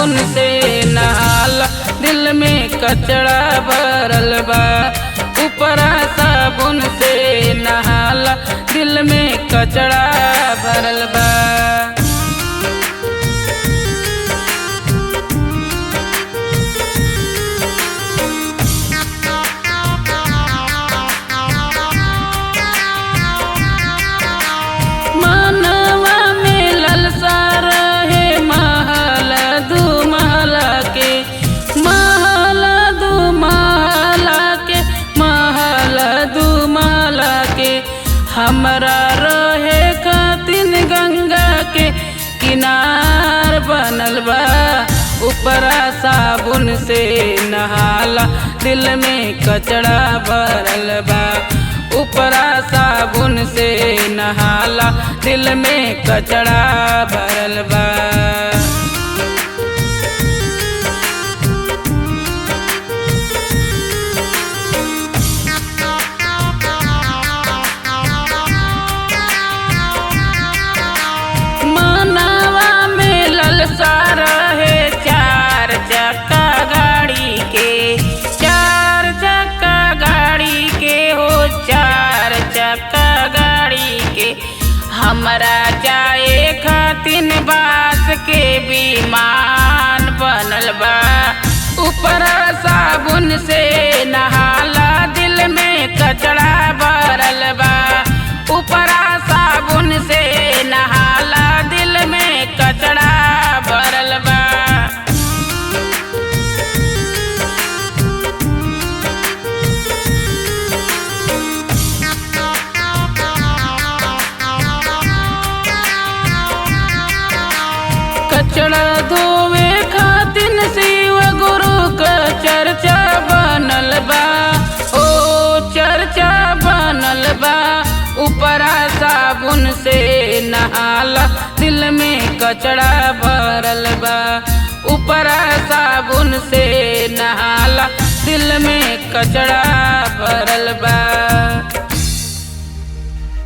साबुन से नहाला, दिल में कचड़ा भरल बा। ऊपरा साबुन से नहाला, दिल में कचड़ा भरल बा। मनवा में ललसा रहे महल दू महला के, महल दू महला के, महल दू महला के। हमरा रहे खातिन गंगा के किनार बनल बा। ऊपरा साबुन से नहाला, दिल में कचड़ा भरल बा। ऊपरा साबुन से नहाला, दिल में कचड़ा भरल बा। मनवा में ललसा रहे चार चक्का गाड़ी के, चार चक्का गाड़ी के हो, चार चक्का गाड़ी के। हमरा जाए खातिन बास के विमान बनल बा। ऊपरा साबुन से नहाला, दिल में कचड़ा भरल बा। ऊपरा साबुन से नहाला, दिल में कचड़ा भरल बा। कचड़ा धोवे खातिन शिव गुरु का चर्चा बनल बा। ओ चर्चा बनल बा। ऊपरा साबुन से नहाला, दिल में कचड़ा भरल बा। ऊपरा साबुन से नहाला, दिल में कचड़ा भरल बा।